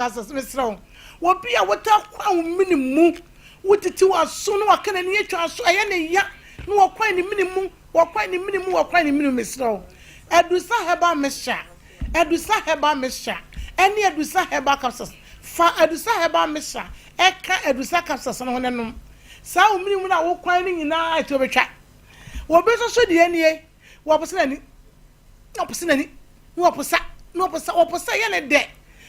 capsules mesro wo bia wota kwa minimum wotiti wa so no akana ne atwa so aye ne ya no wo kwan ne minimum wo kwan ne minimum mesro Adusa Herbal mesha Adusa Herbal mesha eni Adusa Herbal capsules fa Adusa Herbal mesha eka Adusa capsules no honenom sa minimum na wo kwan ne nyina ato betwa wo be so de enie wo posena ni wo posa ye ne de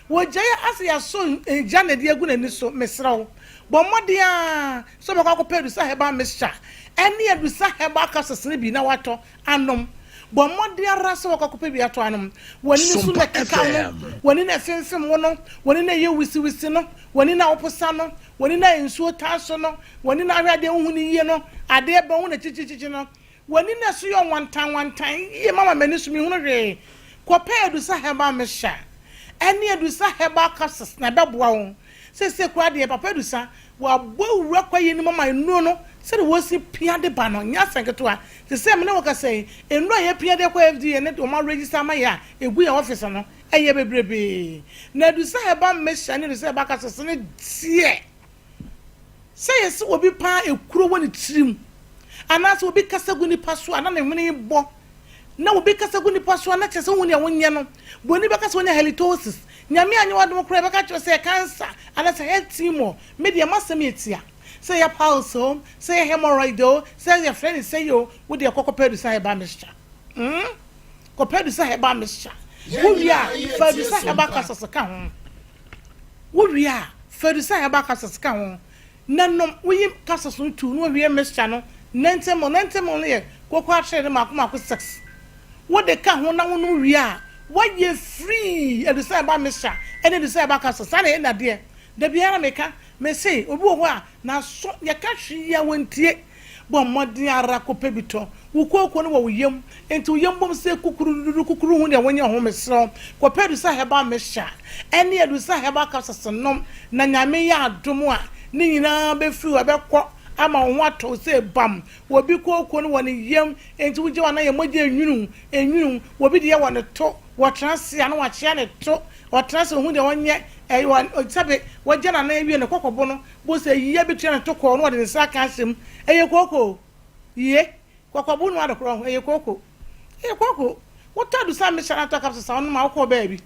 wo jaya asya so eja na de agu na ni so mesrawo bo modia so be kwa Adusa Herbal mesha eni Adusa Herbal capsules ne bi na wato anom bo modia raso kwa bi ato anom woni su na keka no woni na fenfem wono woni na ye wisi no woni na oposa no woni na ensuo taso no woni na hwade hu ni ye no ade be hu na chichichi no woni na so yo wantan ye mama mani so mi hu no hwe kwa Adusa Herbal mesha eni Adusa Herbal capsules na beboa wo se kwa de papa Adusa wa bowura kwa ye ni mama enu no se de wo si pia de ba no nya sanketo a se me ne wo ka sei enu a ye pia de kwa FDA ne to ma register ma ya egu ya office no eye bebrebe na Adusa Herbal mesha ne Adusa Herbal capsules ne tie se yes obi pa ekuro woni tirim anase obi kasagu ni paso ana ne hwene bo na obi kasagu ni paso ana chese woni a wonye no boni be kasa woni halitosis nyame anyo wadom kura be ka cho se cancer ana se health mo media masem etia say your pulse home say your hemorrhoid say your friend say yo with the Adusa Herbal mesha Adusa Herbal mesha wo wi a Adusa Herbal capsules ka ho wo wi a Adusa Herbal capsules ka ho nanom wo capsules no tu no wi mesha no nentemo le kokwa atwe ne makoma 6 wo de ka ho na wo no wi a wo ye free Adusa Herbal mesha ene Adusa Herbal capsules na na de da biara meka me say obi wo a na so ye ka hwe ya wontie bo modin ara kope bito wo kokko no wo yem enti wo yem bom se kukuru hu ne wonye ho mesro Adusa Herbal mesha ene Adusa Herbal capsules nom na nyame ya adom a ni nyina be free wa be kɔ ama ho ato se bam wo bi kokko no woni yem enti wo je wana ye moje enwunu wo bi de ye wona to wo transia no wa chia ne to wo transia hu de wonye sabe wajana na ewie ne kokobo no bo se yiye bitua ne to ko no de sa ka asem eye koko ye kokobo no adokro ho eye koko what Adusa mesha na to capsules on ma ko baby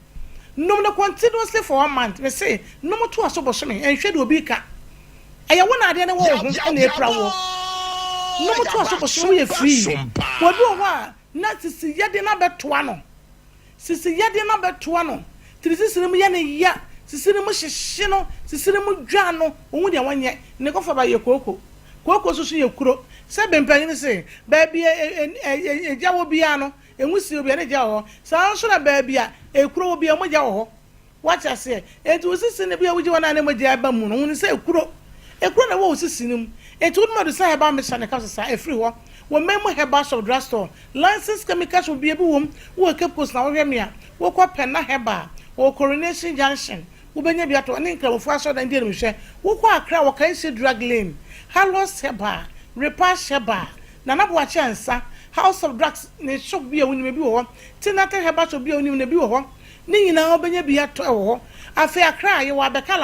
no no continuously for 1 month we say no mo to aso bo so me enhwe de obi ka eye wona ade ne wo ho na epra wo no mo to aso bo so ye free wo do ho a na sisi yede na betoa no tirisisi mu ye ne ya sisiri mu hyehye no sisiri mu dwa no ohun de wonye ne kofa ba ye koko so ye kuro se bempanyi ne se ba bia ejawo bia no enwusi obi ne ja ho sa so na ba bia ekuro obi mo ja ho wacha se etu sisi ne bia wuji wona ne mo ja ba mu no hun se ekuro na wo sisi nim etu no Adusa Herbal mesha ne capsules a free ho wo memo Herbal shop drugstore license chemicals will be ebi wom wo kepkos na wo hwe me a wo kwa penna Herbal wo Coronation Junction wo benya bia to ne nkramofo aso dan die mhwe wo kwa akra wo kan se drug lane Halos Herbal Repair Herbal na nabo a chansa House of Drugs ne shop bia woni bi wo Tinata Herbal shop bia woni ne bi wo ni nyina wo benya bia to wo afi akra ye wa beka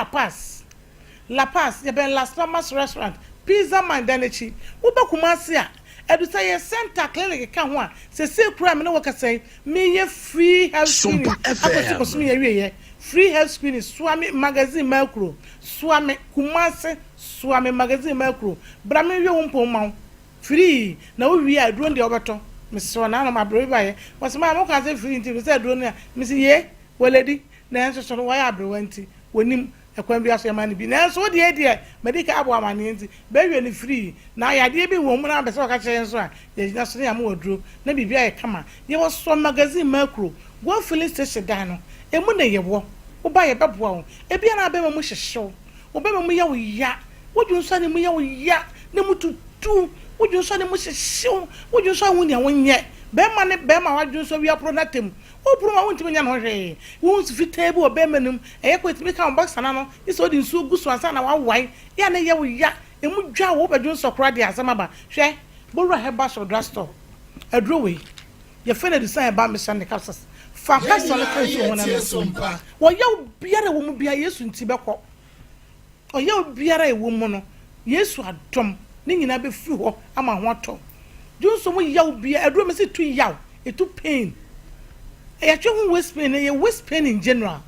La Paz ye ben Las Palmas restaurant Pizza Mandanechi wo ba Kumasi a Adusa ye center clinic ka ho a se kura me ne wo ka say me ye free health screening akosi koso me ye free health screening Swami magazine macro Swami Kumasi Swami magazine macro bra me we won ma free na wo wi a drone de obeto me so na na ma bro ba ye was ma mo ka say free nti say drone a me say ye weledi na enso so wo ya bro wanti wonim ekwan bi aso ya mani bi na enso de medical abo amane nti be wi ni free na ya de bi wo mu na be so ka che enso a ye na so ya mo oduro na bibia ye kama ye wo so magazine macro go filling station dan no emu na ye wo wo ba ye beboa wo e bia na be mo hyehyew wo be mo ye wo ya wo dun so ne mo ye wo ya ne mo tutu wo dun so ne mo hyehyew wo dun so wo ne wonye be ma wa dun so wi apronatem o proma won timi nya no hwe won su fitable obemanum eye ko timi ka box na no iso di nsu gusu ansa na wa wai ya na ye wo ya emu dwa wo badun sokra de asama ba hwe borwa Herbal drugstore adrowe ye fene Adusa Herbal mesha ne capsules fa kasa no kan so wona no wo ye biara wo mu bia Yesu nti beko o ye biara e wo mu no Yesu adom ni nyina be fi ho ama ho ato junso mu yaw bia aduro me se tu yaw etu pain e twa hu waist pain e waist pain in general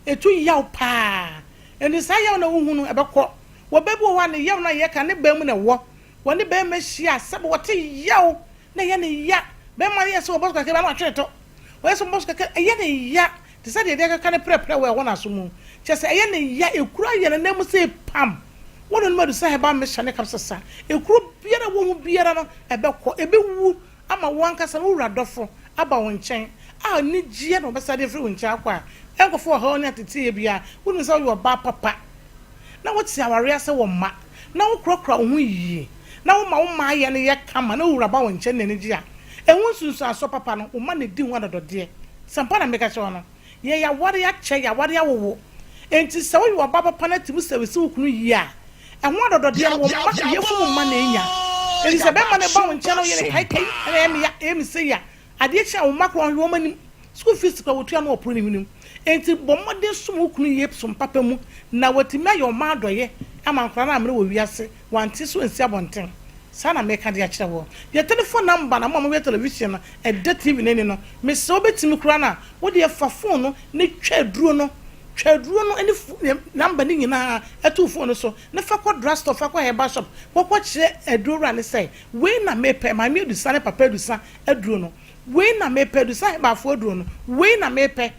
etu yaw pa eni sa yaw na wo hu no e beko wo bebu wo ne yaw na ye ka ne ba mu na wo wo ne ba ma hia sebe wo te yaw na ye ne ya be ma ye se wo bosko ka ba na twetto wo so bosko ka ye ne ya te sa de ka ne prepare wo wo na so mu che se ye ne ya ekura ye ne mu se pam wo no madu sa Herbal me hia ne kapsasa ekuru biara wo mu biara no e beko e be wu ama wo ankasa no wura dofo aba wo nchen a ni gie no be sa de firi wo nchen akwa enkofo ho ne atete ye bia wo no sa wo ba papa na wo ti aware ase wo ma na wo krokro wo yie na wo ma ye ne ye kama na wura ba wo nchen ne gi a ehun sunsu aso papa no wo ma ne di ho adodode sampa na meka che no ye ya ware ya che ya ware ya wo enti se wo ba papa na ti mu se we se wo kunu yie a ehun adodode wo ma ye fu ma na enya enti se be ma ne ba wo nchen no ye ne kai na emi se ya ade che wo makro wo mani school fees ko wo tua no opro ne minum enti bomode sum kunu yie sum papa mu na watimi ayo ma adoye amankra na amre wo wiase wanti so ensi abonten sana meka de akire wo ye telephone number na mo we television na e de TV neni no me se obetimi kura na wo de fa phone no ne twaduro no eni number ni nyina etu phone so ne fa ko drugstore fa ko Herbal shop ko kire eduro ne say we na mepe ma me dusa ne papa dusa eduro no we na mepe dusa Herbal fo eduro no we na mepe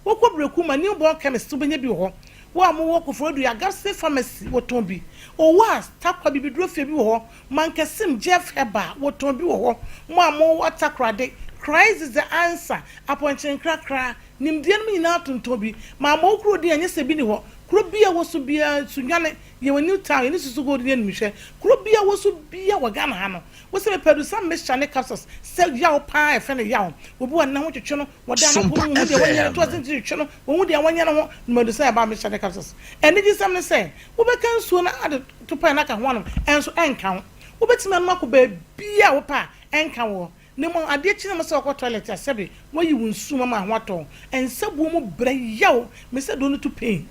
wo ko breku ma newborn chemist to benya bi ho wo am wo ko frodu ya Gapsi pharmacy wo ton bi o was takwa bi biduro fie bi ho mankesim Jeff Herbal wo ton bi ho mo am wo takrade Christ is the answer aponchin krakra nimdie no nyina tonton bi ma mo kro di anye se bi ni ho kro bia wo so bia sunwane ye wani town ye susu go di ni hwe kro bia wo so bia wa Ghana ha no wo se pedu sam mechane capsules se yaw pa e fe ne yaw obi wa na ho twetwe no wo da na ko mu de wanya to asen twetwe no wo hu de wanya no ho no medu sa ba mechane capsules eni ji sam ne se wo be kan suo na ade to pa na ka ho no enso enka wo betima no ko ba bia wo pa enka wo ne mo ade chi na mo se ko toilet asebe wo yi wunsu mama ho ato ensabu mu bra yaw me se do no to pain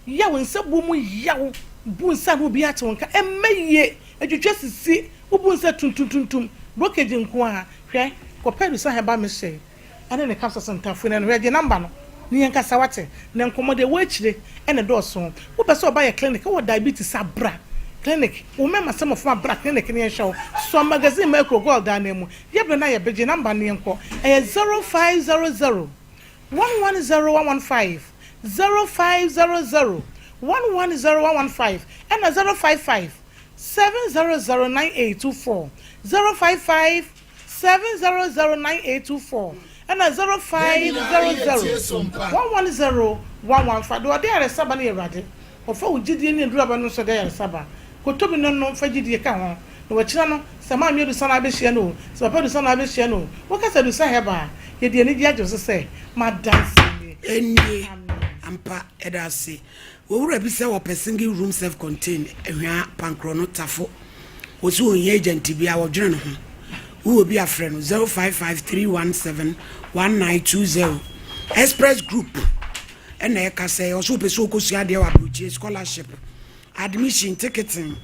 yaw ensabu mu yaw bunsa no bi ate wonka emaye adwetwa sisi ubunsa tuntuntuntum blockage nko a hwe ko pedu sa Herbal me hye ane ne capsules ntafo ne no de number no ni yanka sawate ne nkomode wo akire ene do so wo pese oba ye clinic wo diabetes abra clinic wo mema some of my bra clinic ne show so magazine micro gold da na mu yebre na ye beje number ne nko 0500 110115 0500 110115 and 055 7009824 055 7009824 and 0500 110115 do dey are saba na erade ofa ugidie ni nduraba no so dey are saba ko tobi no fa gidie ka ho no wachira no sama miedu sana abehia no so papa du sana abehia no wo kasa du sa Herbal ye die ni dia jo se ma dance ni eni ampa edase wo wura bi se wo single room self contained ehwa pankrono tafo wo so onye agent bia wo dwene no ho wo bi afre no 0553171920 express group ena e ka se o so pe so kosia de wa brochi scholarship admission ticketing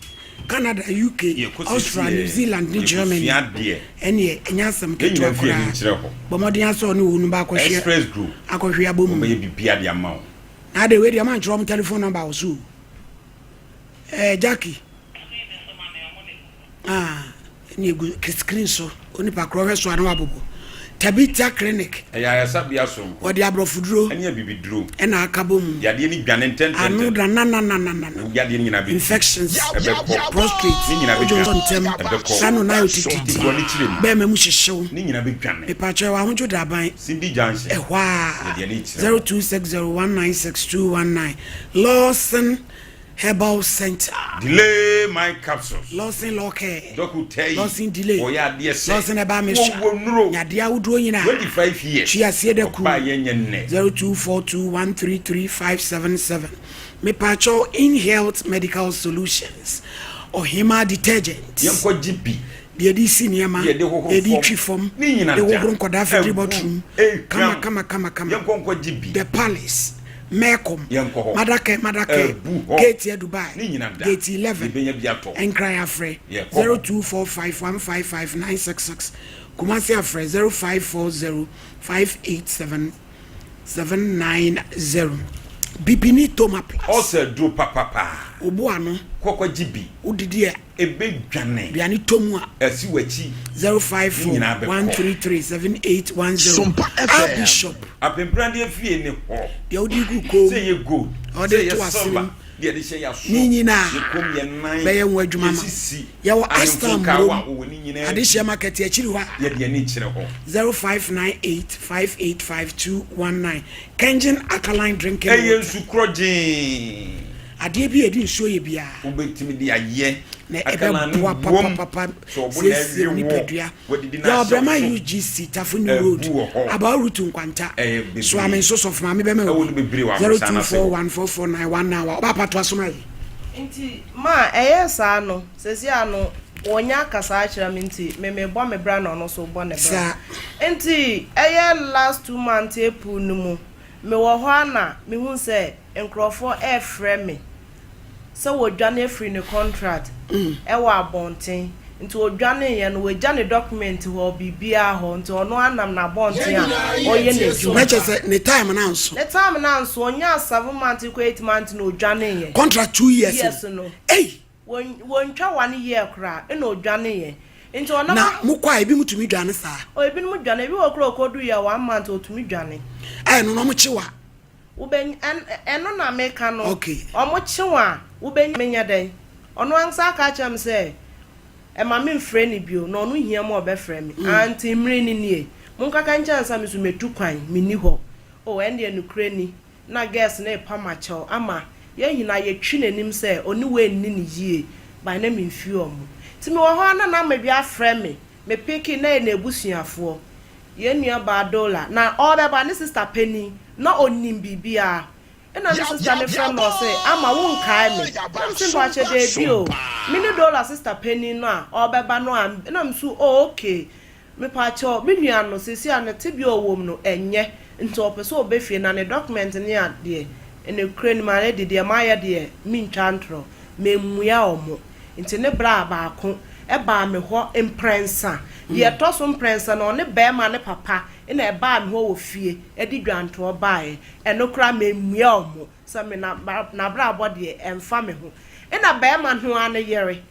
Canada, UK, Australia, New Zealand, Germany. Any anyasam ketu akura. Bomodi aso ni wonu ba ko hwe. Express group. Akohwe abomu. Be bibia de amount. Na de we de man trom telephone number osu. Jackie. Ni gu screen so oni pa kro hwe so anu abobo. Tabita clinic. Ya sabia so. Wo de abrofuduro. Anya bibiduro. Na akabom. Ya de ni dwane enten. Anu da na. Ya de nyina be. Infections. Prostate. Ni nyina be. Sano na otiti. Be me mu hyehyew. Ni nyina be dwane. E pa chewa ho da ban. Cindy Junction. Ehwa. 0260196219. Lawson Herbal Center. Delay my capsules. Lawson Locke. Doku tell. Lawson delay. Oya de se. Lawson e ba me sha. Ya de awudro nyina. 25 years. Chia sie de ku. Ba yenye ne. 0242133577. Me pacho in health medical solutions. Ohima detergent. Yenko GP. the DC Niama, the tree form, the Wogon Kodafi bottom, come, the palace, Mekom, Madake, Gate Dubai, Gate 11, and Cry Afre 0245155966, Kumasi Afre 0540587790. Bibini Toma Plus. Also do papa. Obuano. Koko jibi. Udidie. Ebe dwane. Biani Tomua. Esi wachi. 0541337810. Sompa FM. Bishop. Apembrande fie ne ho. Dia odigu ko. Say you good. Say you somba. Dia de say ya so. Ni na. Ye kom ye nan. Be ye nwa adwuma ma. Ya wo Istanbul. Adehia market ya chiri wa. Ye de ani chire ho. 0598585219. Kenjin Alkaline drinking. Eye su kroje. Ade bi edi nsuo ye bia. Obetimi de aye. Na ebe boa papa. So bo na ewie wo. Ya Obrama UGC Tafuni Road. About route nkwanta. So am so of mama be me. 02414491 oba pato asoma yi. Nti ma sa no sesi ano wonya kasa akira me nti me bo me bra no so bo ne bra. Nti last 2 months April no mu me wo ho ana me hu se enkrofo frɛ me. So wo dwane free ne contract wo abonten nti wo dwane ye no we dwane document ho bibia ho nti ono anam na abonten a oye ne ju na chese ne time na nso onya 7 months ko 8 months no dwane ye contract 2 years yes no won twa 1 year kra e no dwane ye nti ono na mukwa ebi mutumi dwane saa ebi mu dwane ebi wo kro kodu ye 1 month otumi dwane no no mchiwa uben eno na meka no okay omo chiwa uben menya den ono ansa ka cham se e ma me mfre ni bio no no hia mo be frɛ me anti mre ni nie monka ka nchansa me so metu kwan me ni ho ende enu kreni na guess na pa ma chew ama ye hina ye twi nanim se oni we ni ni yie by na me mfi omo ti me wo ho na ma bia frɛ me piki na ebusuafo ye nua ba dollar na order ne sister Penny na onim bibia ena ne sister ne friend no say ama won kai me nti ba che de bio mini dollar sister Penny no a obeba no am na msu okay me pa che me nua no sesi ane te bi owom no enye nti opese obefie na ne document ne ade ene crane ma ne de ma ya de mi ntwantro me mmua omo nti ne bra ba ko e ba me ho imprensa ye toso imprensa no ne be ma ne papa ina e ba me ho wo fie e di dwanto obae e no kra me mmua omo so me na bra abode emfa me ho ina be ma ho ane yere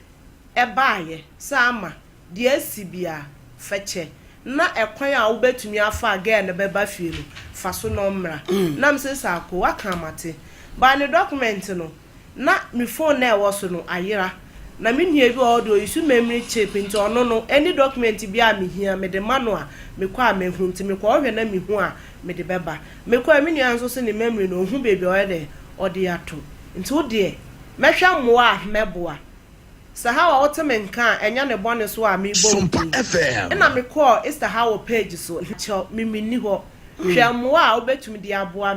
e baaye sama de asibia feche na ekwan a wo betumi afa again ne beba fie no fa so no mra na mse sako waka mate ba ne document no na me phone na e wo so no ayira na me hia bi odo isu memory chip nti ono no any document bi a me hia me de manual me kwa me hu nti me kwa ohwe na me hu a me de beba me kwa me nua nso se ne memory no hu bebi o de odi ato nti wo de mehwa moa meboa sahawa oteme nka enya ne bone so a me bo Sompa FM na me call is the how page so cho me ni ho hwa moa a obetumi de aboa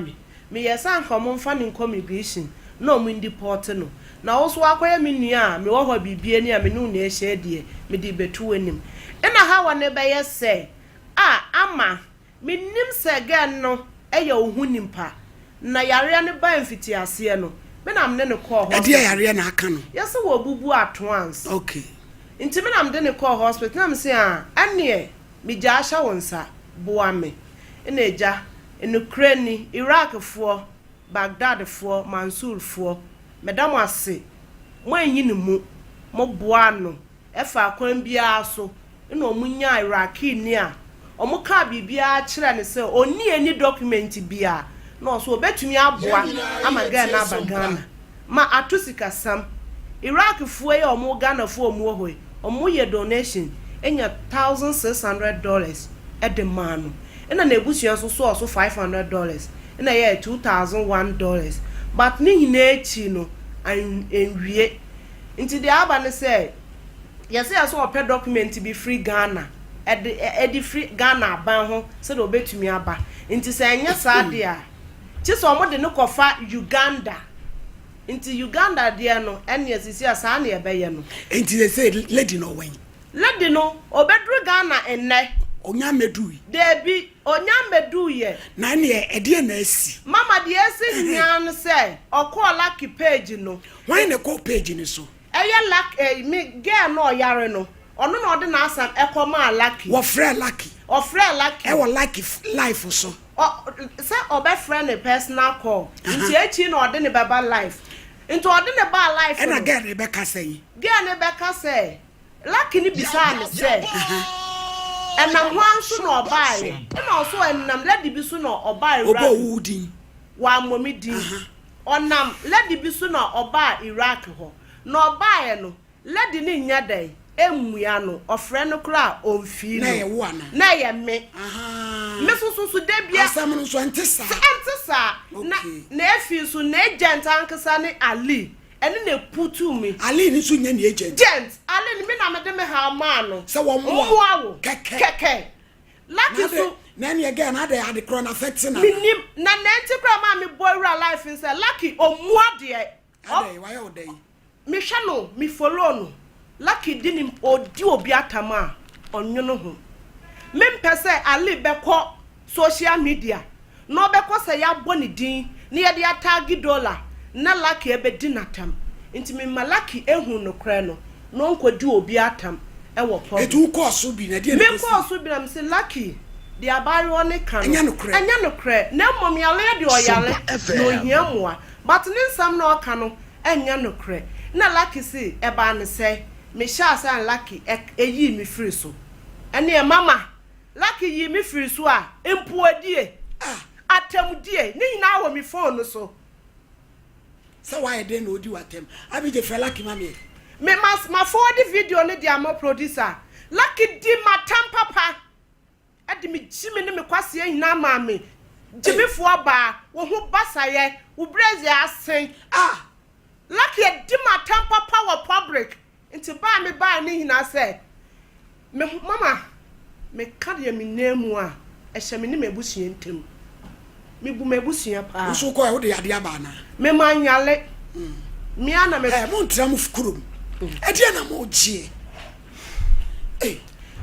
me yesa nkomo mfa ne immigration no mu deport no na also akoya me nua me wo ho bibie ni a me nu na ehye de me di betu anim na hawa ne be yese ama me nim se gan no eye ohu nimpa na yare ne ba mfiti ase no me na me ne call hospital dia yare na aka no yese wo bubu at once okay nti me na me ne call hospital na me se ane me ja ahya wonsa boa me na eja enu kreni Iraq fo Baghdad fo Mansour fo medam ase mo anyi ne mu mo boa no efa kwan bia so na omunya Iraqi ni a omo ka bibia kire ne se oni eni document bia no so obetumi aboa amaga na bagana ma atusika sam Iraq fo ye omo Ghana fo omo hoy omo ye donation enya $1,600 edemano ena na ebusuan so $500 ena ye $2,001 but ni hina echi no enwie nti de aba ne say yesi aso opɛ document bi free Ghana edi free Ghana ban ho se do betumi aba nti se enya saade a chi so omo de no kofa Uganda nti Uganda de no ene asisi asa na ebe ye no nti they say lady no wen lady no obedru Ghana enne onya medui debi onya medu ye na ne ede na asi mama de esi nyan say okọ lucky page no why na call page ni so eye lucky me girl no yare no ono na ode na asam ekoma lucky wo frɛ lucky o frɛ lucky e wo lucky life so say obe friend a personal call nti echi na ode ne baba life into ode ne ba life e na girl ne be ka say girl ne be ka say lucky ni bisa ne say enam hwanso na obae na also enam lady bi so na obae obo wudin wa momidin onam lady bi so na obae Iraq ho na obae no lady ni nya dai emua no ofre no kra omfi no na ye wo ana na ye me me so de bia asam no so antisa na efi so na agent ankasa ni Ali ene na putu mi Ali ni so nya ni agent Ali ni me na me de me ha ma no se wo mo keke lucky so na ne again na dey crown affect na minim na nenti kra ma me boy real life in say lucky omua de ade why o dey me hwa no me follow no lucky dinim odi obi atama onwono ho me mpese Ali beko social media no beko say ya boni din na ye de atagi dollar na lucky ebe dinatam nti me malaki ehu no kra no no nkodi obi atam e wo problem etu course bi na de me course bi na me say lucky de abari one kan anya no kra na mom yale de oyale no hiamoa but ne nsam na oka no anya no kra na lucky say e ba ne say me sha san lucky eyi mi free so ene e mama lucky yi mi free so a empuadie atamdie ni nyina wo mi phone so so why dey no di watem abi je fela ki mami me mas ma forward video ne dia ma producer lucky di matam papa adi mi jimi ne me kwase nyina ma me jimi fo ba wo hu basaye wo braze asen lucky di matam papa wo public nti ba me ba ne nyina say me mama me kade me nemu a ehye me ne mebusuye ntem me bu mebusuye pa so ko e wo de ade aba na me manyale me ana me mo ntra mo fukurum e de na mo gie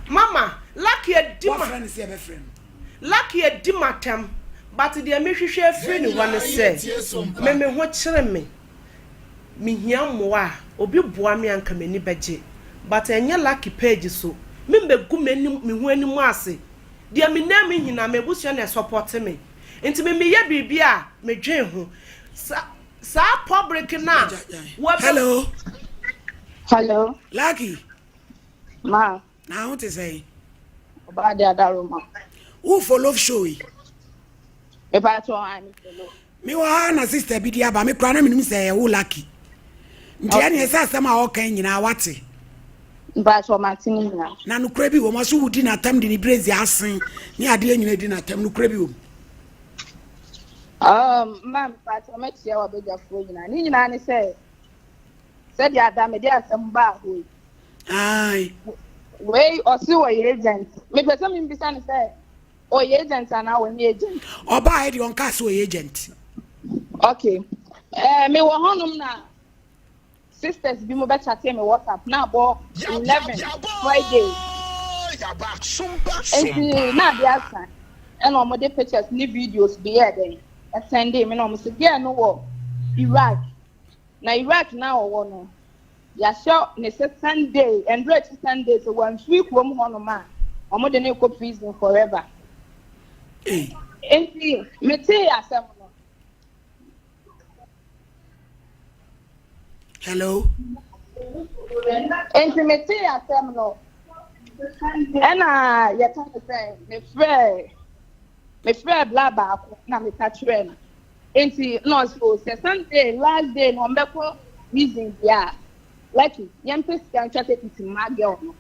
mama lucky di ma friend say be friend lucky di matam but de me hwehwe afri ni wane say me ho kire me hia moa obi boa me anka mani beje but enye lucky page so me mbegu mani me hu ani mu ase de me na me hina me busu na support me enti me ye bibia me dwen ho sa public na hello lucky ma na what is say oba de adaro ma who follow show yi e ba to an follow me wa na sister bi dia ba me kra na me say wo lucky ntia ne sa sama o kan nyina wate ba so ma tini na no kra bi wo ma so wudi na tam de ni braze asen ni ade nyina di na tam no kra bi wo mam pa to me tia wa beja fo nyina ni nyina ne say said ya da me dia asem ba ho ai wey osi wo agent me pese me mbisa ne say o agent ana wo ni agent oba e di on cast wo agent okay me wo honum na sisters bi mo be chat me WhatsApp na bo 11 Friday and na dia san and o mo de pictures ni videos be here then Sunday me no mo say girl no wo Iraq na Iraq na wo no ya show ne Sunday and rich Sunday so one week wo mo no ma o mo de ne ko prison forever enti me te asem no hello enti me te asem no ena ya ta say me frɛ bla ba ko na me ta trɛ na enti no so say Sunday last day no mbeko reason dia lucky yam pese kan chate ti ma girl no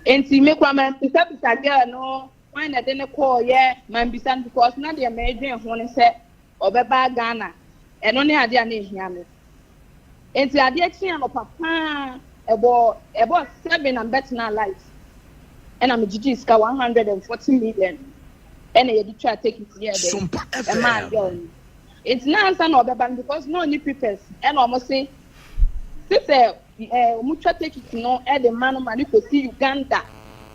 enti me kwa man pisa girl no why na dey call ye man bisan because na dey me dwen ho ne say obeba Ghana eno ne ade a na ehia me enti ade akia no papa ebo 7 and better life and I'm GG ska 140 million and you try take it here there Sompa FM it's not answer no obeba because no any prepares and almost say Sister, mutual take it no at the man man you could see Uganda.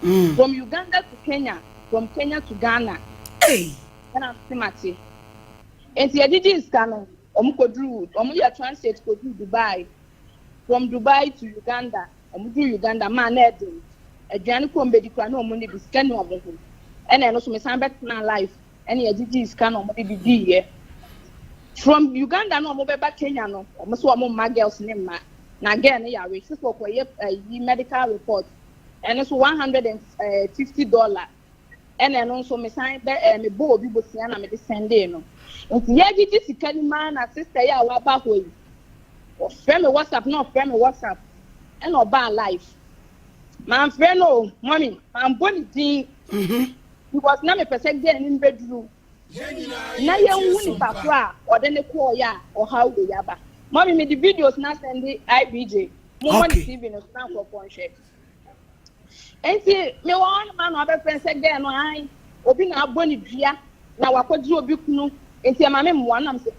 From Uganda to Kenya, from Kenya to Ghana. Hey. And I'm Timothy. And the DG is coming. Omuya translate to Dubai. From Dubai to Uganda. Uganda man Edin. A Janico medical no money be scanning of him. And then also my back to life. And the DG is can only be here. From Uganda no mobile back Kenya no. Almost one my girl's name. Now again, yeah, we just for a medical report. And it's $150. And then also me sign me bow people see and me send no. If you get this kind man and sister ya wa back way. Or friend me WhatsApp, no friend me WhatsApp. And no bad life. My friend no, mommy, I'm born thing. Because now me person get in bedroom. Now you won't bakwa or then the call ya or how we yaba. Mommy me the videos now send the IBJ. More TV no stand for one share. And see, me one man other friend said there no I obi na boni dua na wakoji obi kunu enti amame mo na am say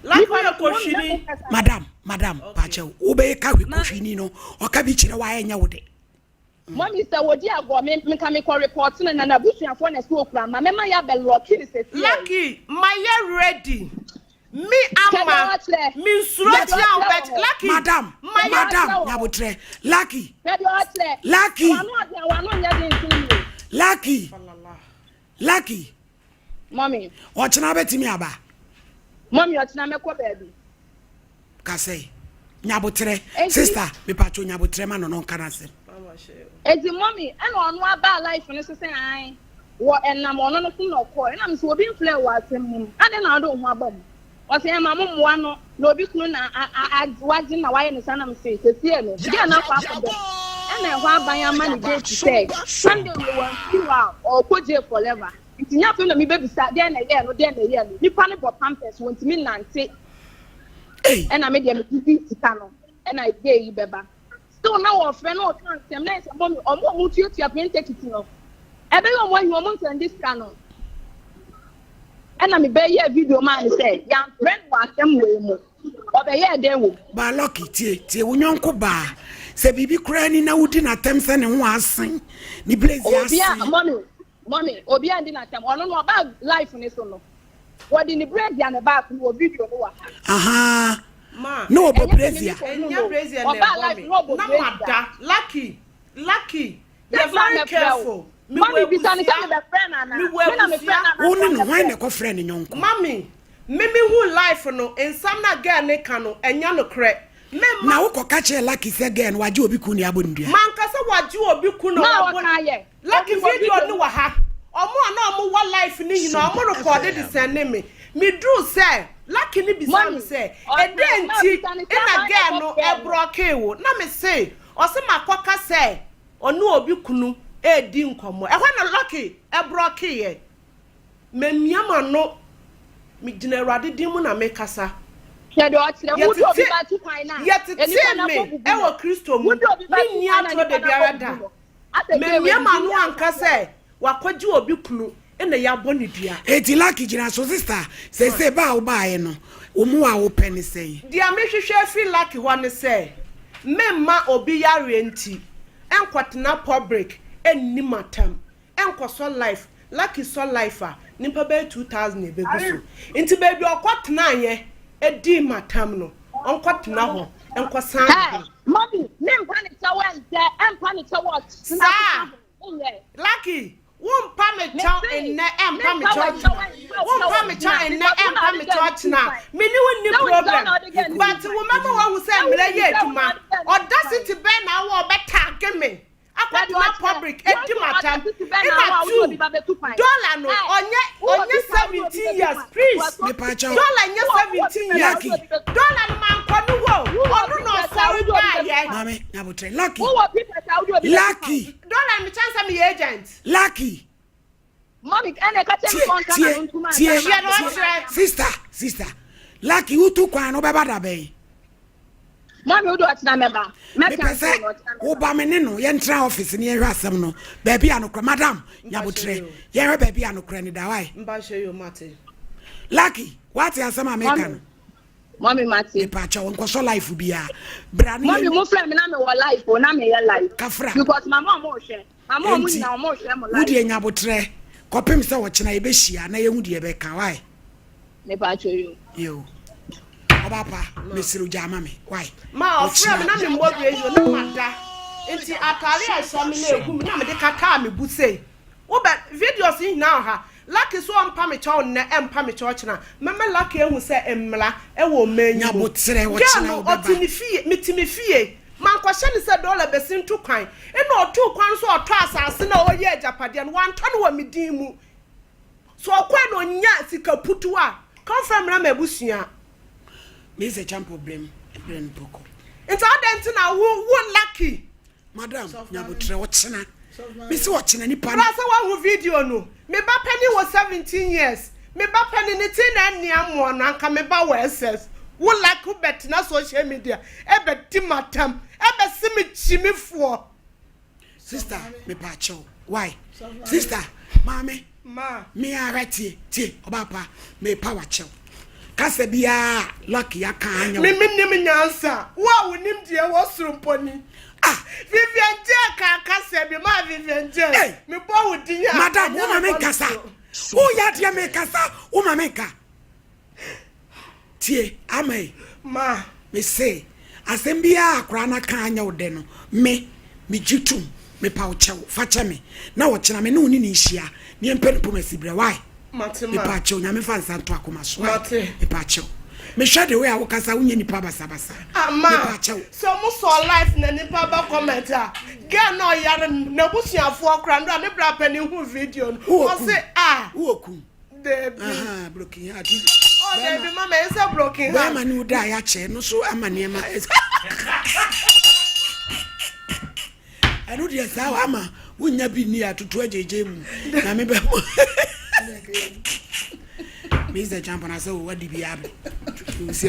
like your koshini madam pache ube ka we koshini no o ka bi kire wa anya wode mommy say wodi ago me ka me report na busuafo na so okura ma me ma ya be lucky say lucky my ready me ama me suro ti an bet lucky madam nyabotre lucky mommy ochina betimi aba mommy ochina meko baby ka say nyabotre sister me pacho nyabotre ma no nkana se ezi mommy and on aba life no so say ai wo enam ono no no ko enam so obi mfle wa asem ade na do ho abam o say mama mo no na obi kunu na waji na waye ne sana mse sesie no dia na fa fa and na ho aban ama ni dey say Sunday we want you out or koje forever ntinya fe na mi baby sa dia na ye no nipa ne bo pampers wonti mi nante and na me dia me tv sika no and I dey yi beba still now our friend no can say na say mommy omo mu tuatua pen take it no ebe yo mo hi omo ntan this channel and I'm a video man say, young friend was them way more. Or the year they will. Ba lucky tie wonko ba. Se bibi krani na wudi na temse ne ho asen. Ni blaze asen. Mommy, obi andi na tem. Ono no about life ni so no. What in the break ya na back no video no wa. Aha. Ma. No obo blaze ya. Enya blaze ya na mada. Lucky. You're very careful. Mommy, be standing the friend and Only no why na ko friend nyonko. Mommy, me who life no en sam na girl ne ka no enya no kre. Me na wo ko ka che lucky say girl no waje obi ku ni abondua. Man ka say waje obi ku no abondua. Lucky video no wa ha. Omo na omo wa life ni hina omo record the send me. Me drew say lucky ni bi sam say e dey nti na girl no e broke wo. Na me say o se makoka say onu obi kunu di nkomo e hwana lucky e broke ye memiama no mi gina awrade din mu na me kasa ye do akire wo do obi ba tu kwan na me e wo Kristo mu ni ni atro de biara da memiama no anka se wakwaji obi kunu na ya boni dua eti lucky gina so sister say ba wo ba ye no omu a wo peni say dia me hwehwe fi lucky hwane say memma obi yare nti enkwatena public enni matam enkoso life lucky so life a nimpa be 2000 e begu so nti baby okwatena ye edi matam no onkotena ho enkosan mommy nem panic chawan empire chawan lucky won pa me chow enne empa me chow won pa me chow enne empa me chow na me ni wonni problem but wo mama wa hu say mre ye aduma audacity be na wo be tag me akwatena public edimatam $2 no onye 17 years please me pacha dollar nye 17 years dollar no man kwanu wo onu no sorry ba ye mame nyabotre lucky lucky dollar me chance me agent lucky mommy ene ka tell me contract on tuma sister lucky utu kwan no beba da be mommy do atina meba me pese wo ba me ne no ye ntra office ne ye hwasem no ba bia no kra madam nyabotre ye hwe ba bia no kra ni da wai mba she yo mate lucky what you asem america no Mommy Mati. Pacha won so life bia. Brani. Mommy mo friend me na me wo life o na me your life. Kafra. Because my mom mo share. My mom na mo share mo life. Wudi enyabotre. Kopem se wo chena ye be hia na ye hu de be kan why? Me pacha you. Yo. Obapa, Mr. Jama me. Why? Ma friend na me mo graduate na mada. Enti atare asami na egu me na me de kaka me bu sei. Wo be videos yi na ha. Lucky so ampa me cho na empa me cho chena. Mama lucky ehu se emla e wo manyi. Nyabotre wo chena wo baba. Otini fie, mitimi fie. Man kwahye ni se dollar besin tu kwan. E na otu kwan so oto asase na oye ajapade no wan to no wa medin mu. So okwa no nya sika putu a. Confirm na mabusua. Me is a champ problem. Brain poko. Into adent na wo lucky. Madam, nyabotre wo chena. Me se wo chena ni pa. Pra se wa hu video no. Me ba penny was 17 years. Me ba penny ni tin na nia mo no anka me ba SS. Wo like who bet na social media. E be timatam. E be simi chimifo. Sister, me pa cho. Why? Sister, mama, Ma. me arati ti obapa me power cho. Kase bia lucky aka anya. Me nim nyansa. Wa wonim die wo surumponi. Ah, Vivian J kase bi ma Vivian J. Hey. Me bo wudi ya. Madam, wo mama kasa. Wo ya dia me kasa, wo mama ka. Tie, amai. Ma. Me say, asem bia akra na ka anya wo de no. Me jitum, me pa wo chew, facha me. Na wo chena me no ni ni hia. Ni empen po masibre why? Matima. Me pa chew, nya me fa nsa to akoma so. Mate. Me pa chew. Me share the way I work as a unya nipa basa. Ma. So mo so life na nipa ba comment a. Girl no yare na busuafo kra ndo ne bra pani hu video no. O say ah. Who oku? Debi. Broken heart. Oh debi mama is a broken Why heart. man you die ya che no so amane ma. I know the sao ama unya bi ni atutu ajeje mu. Na me be Mr. Champion, I said, what did you have? You see,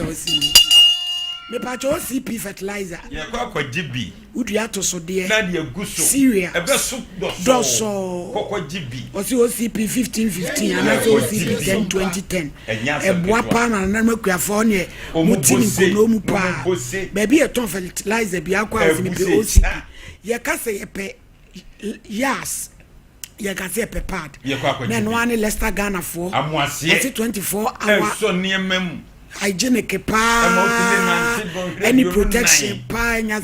me patch CP fertilizer. Yeah, Coco GB. Would you have to so dear? Nadia Gusso. Syria. A best soup dosso. Coco GB. What's your CP 1515 and that's OCP 10 2010. A boapan and Namaquafonia. Mutin no mupa. Baby a ton fertilizer be aqua in the OCP. Yakase a pe. Yes. You can say prepared. Then one Leicester Ghana for 24 hours. So near mem. Hygienic pa. Any protection pa nya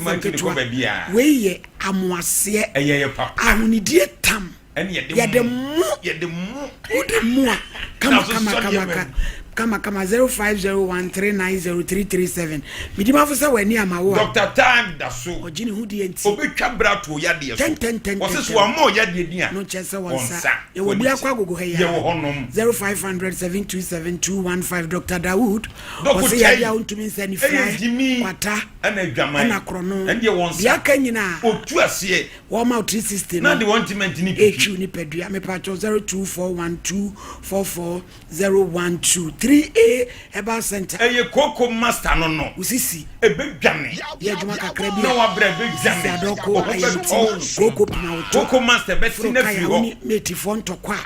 we amwase ahunidie tam. Ya de mu kama 0501390337 midima fo se wani amawo Dr. Time da so ogini hudi enti obetwa brato ya de so 10 wose so amo ya de dia no chese wonsa e wo bia kwa gogo he ya 0500727215 Dr. Dawood wose ya dia untumi nsani fry kwata ana adwaman na krono ende wonsa bia kanyina otu ase wo ma 360 na de wontima ni echu ni pedua me pacho 0241244012 3A Herbal Center. Eye Coco Master no. Usisi. Ebedwane. Ye juma kakra bi. Na wa bra ebedwane. Adoko Coco pina. Coco Master beti na fi ho. Meti fon tokwa.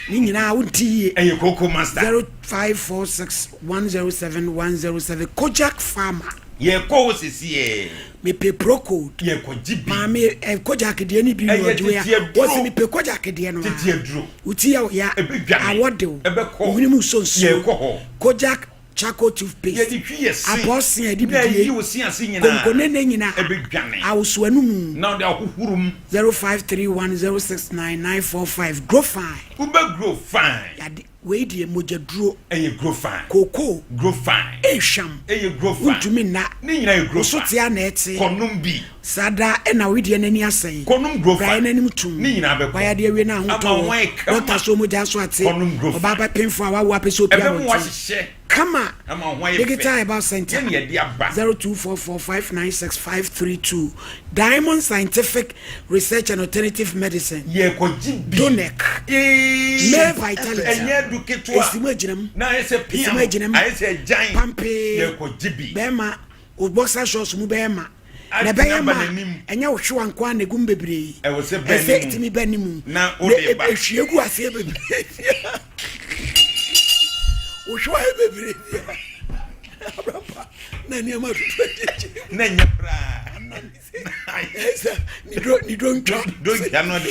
Ni nyina wonti. Eye Coco Master. 0546107107 Kojak Farmer. Ye ko sisi e. Me pe pro code. Ye ko jibi. Ma me Kojak de ni bi no do ya. Wo me pe Kojak de no. Titi eduro. Uti ya awode o. Ohuni mu so so. Ye ko ho. Kojak charcoal toothpaste. Ye di twi ye si. Abosin e di bi. Ye wo si ase nyina. Konkone nyina. Ebedwane. Awso anum. Now they are huhurum. 0531069945 grow fine. Ube grow fine. Yadi we die moja duro. Eye grow fine. Koko grow fine. Esham. Eye grow fine. Untumi na. Ni nyina ye grow fine. So tia na eti. Konum bi. Sada ena we die nani asai. Konum grow fine. Bra nanim tum. Ni nyina be ko. Waya die we na hoto. Doctor so moja so ate. Konum grow fine. Obaba penfo awa wa peso pia. Ebe mu wa hye. Kama. Ama ho ye. Digital Herbal Center. 0244596532. Diamond Scientific Research and Alternative Medicine. Ye ko jibi. Donek. Me vitality. Enye du ketwa. Esimu ejinam. Na ese piam. Ese giant. Pampe. Ye ko jibi. Bema o boxer shorts mu bema. Na bema. Enye wo hwe ankwa na gum bebre. E wo se benimu. Ese itimi benimu. Na o de ba. Ehwiegu ase bebre. O hwe bebre. na ni ama na nya pra esa ni don't try no de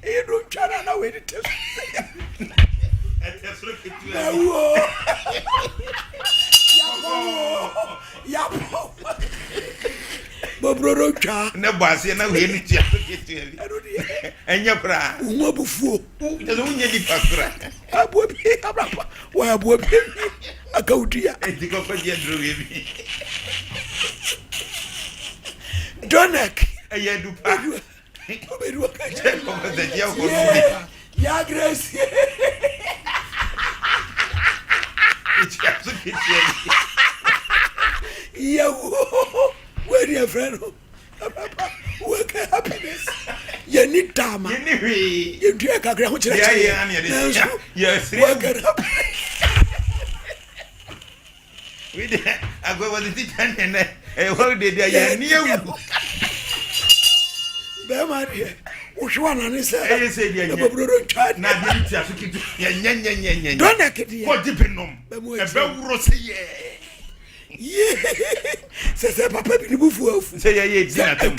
e don't try na we test etesro kitu ya Bobro cha na boase na we ni tia kitu enya pra uma bufuo tezo unye di pakura abobi abrapa wa abobi akaudia etiko ko je dro we bi donak aya du pa oberu ka je ko de je ko no ya grace etiko kitu ya where your friend work happiness you need time you need we you do kakra ho kire yes work we dey agwa was the tan na how dey dey ya ni ewu be mari o shwa na ni se e se dey na bobro chat na dey ti asukitu ya nya don na kidi ko dipinom e be wuro se ye c'est papa bi ni bufu afu se ye di na tem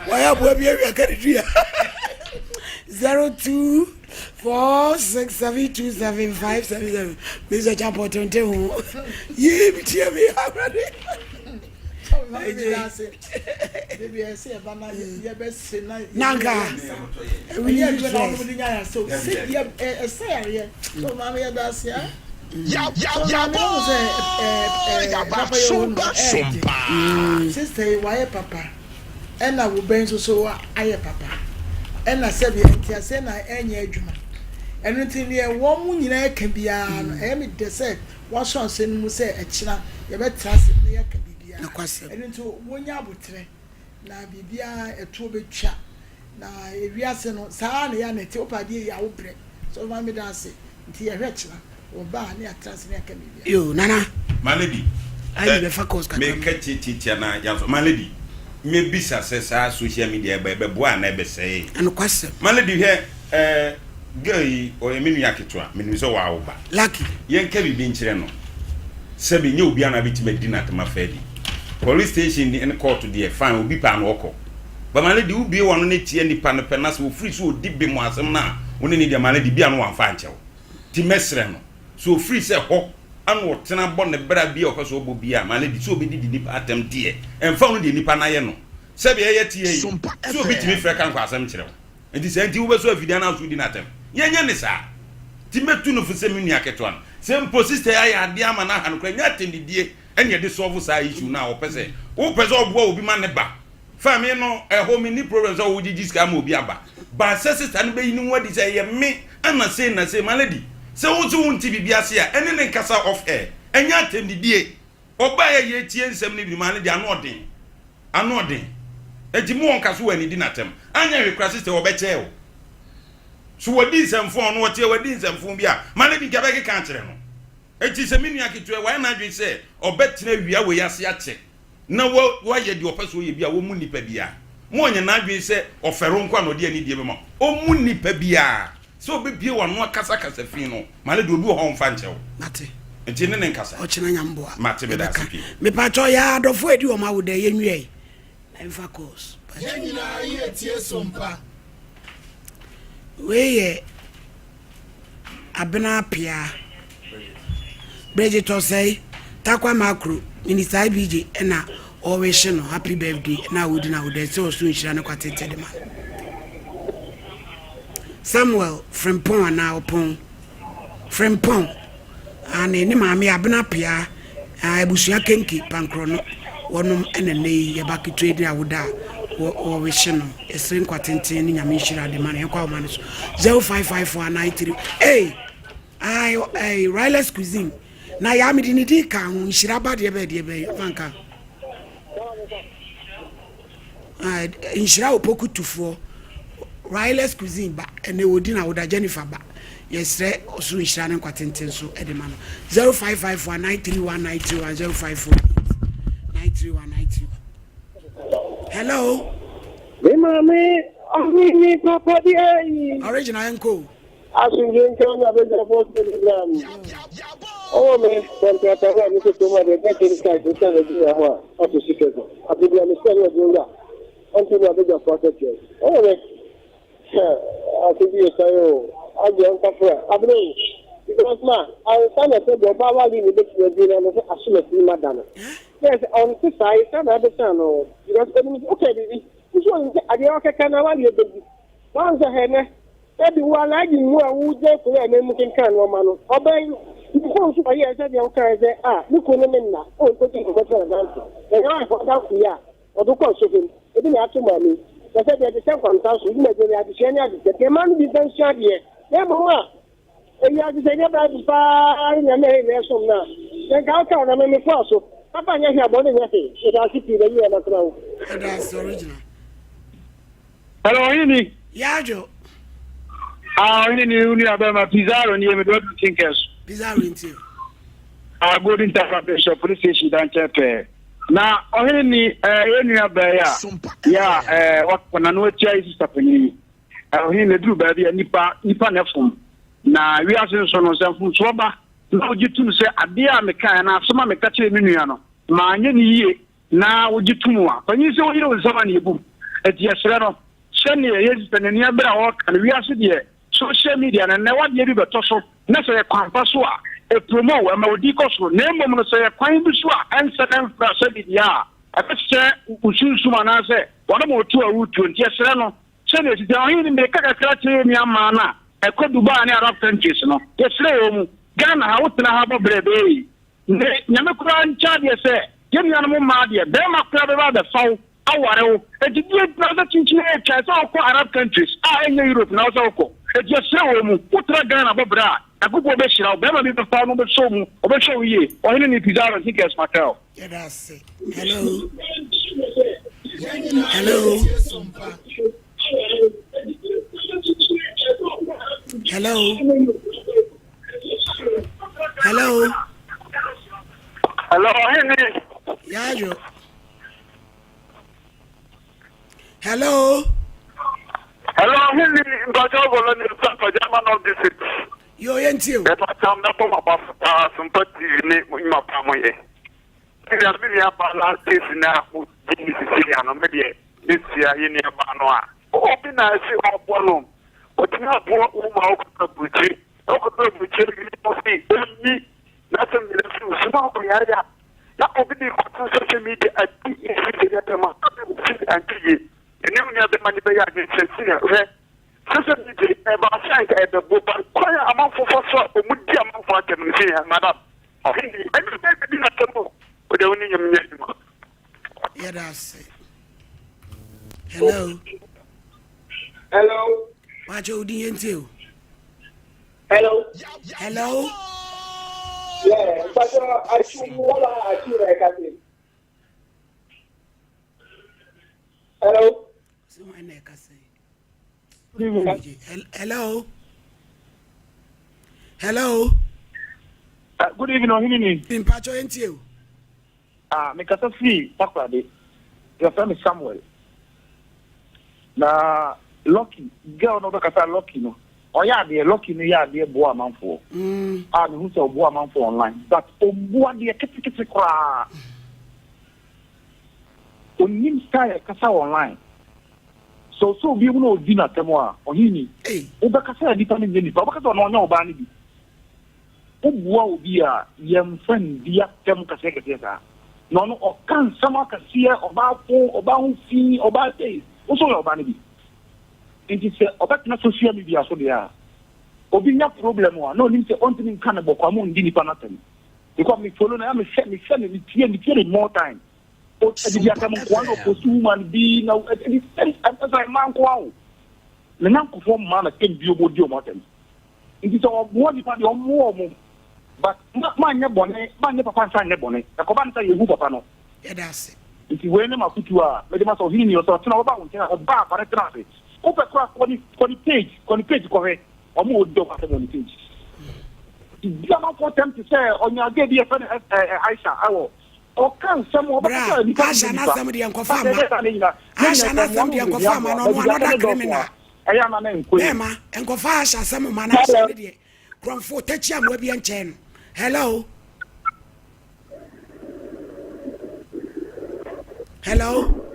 wa ya bo bi wi akadiria 0246727577 Mr. Champo tonte ho ye bi tie me abrade Nanga we need to sister why papa and I will bring so I papa and I said the say na enye adwuma anything here one nyina ka bia no e me de say what son say mu say e kira ye betra se na ye ka bia na kwase anything wonya abotre na bibia eto betwa na ewiase no saa na ya na te opade ya wo bre so ma me da say nti ye hwekira oba na atrans na ka bibia yo nana my lady I be focus ka me ka titi na yanso my lady me bisa se sa social media be boa na be say and kwase my lady here gay o eminu yaketwa me so wa oba lucky yen ka bibi nkire no se be nye obi ana bitima di na tema fadi police station in court there fine obi pa na okọ but my lady ubi wono na tie nipa no penas wo free so odi be mu asem na woni ni dia my lady bia no wanfa nchew ti mesre no so free se ho anu tena bo ne bra bia o so obo bia my lady so obi di nipa atem die emfa no di nipa na ye no se be ye tie yi so obi timi frɛ kan kwa asem kyerɛ enti se enti wo be so afidia na so di na atem ye nya ne sa ti metu no fu se mi nua keto an se mpo sister ya ade ama na han kra nya atendidie ene de solve sa issue na wo pese obo obi ma ne ba fa me no ho me ni problem so wo gigi ska ma obi aba ba se sister no be yin wadi se ye me ana se na se my lady se wo tu won ti bibia se a ene ne nkasa off air enya atendidie oba ye tie nsem ne bi ma ne de ano odin enti mu won kaso wani di natem anya hwekra sister wo be che o so wadi nsemfo no wote wadi nsemfo bia ma ne bi ka be ka kire no enti se minu aketu e wa na dwe se obetena wia we yase ache na wo ye di opeso ye bia wo mu nipa bia mo onye na dwe se ofero nkwa no de ani die be ma o mu nipa bia so be bie wa no kasa fi no ma le do obi ho mfa nche wo mate enti ne nkasa o chena nyamboa mate be da sipi me pacho ya adofo edi o ma wo de ye nwie emfa course nyina ye tie sompa we abena pia Bridget say takwa makro minister IBJ na o we no happy birthday na wudi na wudi so so nhira ne kwatete de ma Samuel Frimpon na opon Frimpon ane ni maami abena pia ebusua kenki pankro no wonum enene ye bakitu de awuda o we no esrin kwatete ni nyame nhira de ma ne kwa o ma so 055493 hey Riley's cuisine na ya mi di di ka hu nhira ba de be fanka nhira opokutufo Riley's cuisine ba ene odi na woda Jennifer ba yesre osu nhira ne kwatenten so ede ma no 0554931931 05493192 hello me mami Oheneni papa di ayi original enko Asungin kan ada jawab program. Oh, me contrata lá no sistema de técnica de saúde rua, autossuficiência. A Bíblia me ensina juga. Antes não havia proteção. Oh, me. A Bíblia saiu. A Deus tá fora. Abre. Because ma, I stand at the Baba in the Bíblia não se assume que madana. Yes, on the side, stand at the channel. Because okay, this one I don't can now you baby. Once a hen. Everyone like you who just and then can no man. Obey. Because I hear that you can say, look on the men now. Oh, putting a better answer. And I got out here. Or the course of him. It didn't have to money. They said that the second house will make the addition. The man didn't share here. Yeah, Mama. And you have to say about the fire in the main lesson now. Then I'll count on me first. Papa, you have money. It has to be the year of the That's original. Hello, Ini. Yeah, Joe. Ini abema Pizarro ni me do thinkers. Pizarro into. Good interpretation police station dan chepe. Na Oheneni enu abaya. Ya what na no tia is stapeni. Oheneni dru ba bia nipa nefum. Na wi asen so no sanfu so ba. Na ogitum se ade a meka na asoma meka kire me nua no. Ma anye ni yie na ogitum a. Panyi se wo yire wo sama na ebum. Eti yesre no. Shani yes penani abra wo kan wi ase de social media na what you be to so na say kwampa so a promo we ma odi ko so na emom no say kwan bi so a en second frase bi dia a pese usunsu na say wona mo tu awu 20 yesre no se na ti dan hin me kaka krache mi ama na e ko Dubai na Arab countries no yesre wo mu Ghana ha wotena ha bo brebe ne nyame kura ncha de say yemi anamo ma de be ma kura be ba da faw aware e di brother chinchin e cha so ko Arab countries enye Europe na so ko e di asra mu putra Ghana bobra agubo be shira be ma be fa no be show mu o be show ye Oheneni Pizarro thinkers matel. Yeah, that's it. Hello. Hello. Hello. Hello. Hello, Oheneni. Yeah, Joe. Hello. Hello, Oheneni. Ngojo bolo ni for German of this city. Yo yentio. That was some na poma ba Sompa ni ma pa mo ye. Ti ya mi ya ba la case na u ni Sicilia no me de this year ye ni ba no a. O bi na si o bolo. O ti na bo u ma o ko buchi. O ko buchi ni mo si ni na se mi le su ma ko ya ya. Na o bi ni ko social media a ti e ya ta ma. Anti ene unya be mani be ya ge sensina re sese bi de e ba shank e be bo ba kwaya amanfo fo so o mu di amanfo akem ni se madam Oheneni e be na tembo o de oni nyam nyam ma. Yeah, that's it. Hello. Hello. What you doing into? Hello. Hello. Yeah, but I should wala I can. Hello. Hello. Hello. Good evening, Oheneni. In Pacho into. Me kasa free takwade. Your friend is Samuel. Na Lucky, girl no kasa Lucky no. Oya de Lucky no ya de bo amanfo. Me hu se bo amanfo online. But obo de kete kwa. Onim style kasa online. So bi no di na temo a Oheneni. Oba kasa di pa ni ni. Oba kasa no nya oba ni bi. Obo obi a yem friend dia tem kasa kete ka. No o kan sama kase oba po oba hu fi oba te. O so oba ni bi. Nti se oba na social media so dia. Obi nya problem wa no nim se on tin kan bo kwa mo ndi ni pa na tem. Because me follow na me tie more time. O di ya kam kwa no post woman bi na I man kwa. Le nan ko fo man na ken bi obo di o motem. Nti so mo di pa di o mo. But man nya bone, man nya papa san nya bone. E ko ban ta yehu papa no. Yeah, that's it. Nti we ne makutu a me de ma so Oheneni o so tena oba won tena oba pa tena se. O pe kwa ko ni page ko he. O mo do pa mo ni page. Dia ma for them to say onya ge bi e fa Aisha awo. O kan some oba ka ni Asha na some de enkofa ma. Asha na some de enkofa ma no another criminal. ɛyɛ ama ne nkɔ Emma, and go fast as some man has said it. From 4 touch am will be on chain. Hello. Hello.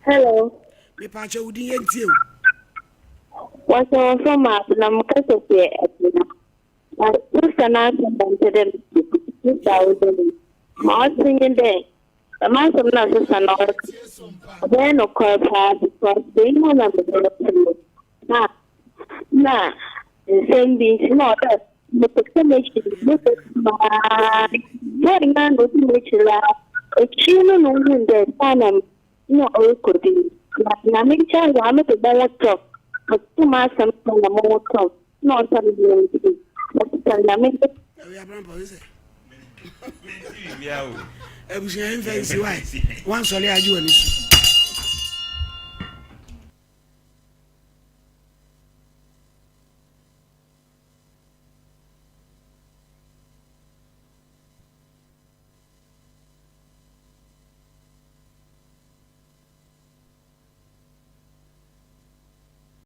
Hello. Me pacho would you. What's on from us? And I'm because of the them 2,000. Marching there. The mass of nurses and all. Then, of course, because they know that the nah, the same being not that. The explanation is very man with which a children in the time, no, all could be. Naming child, I'm at the director. But 2 months and a more talk. No, something to do. But I make it. One solely are you and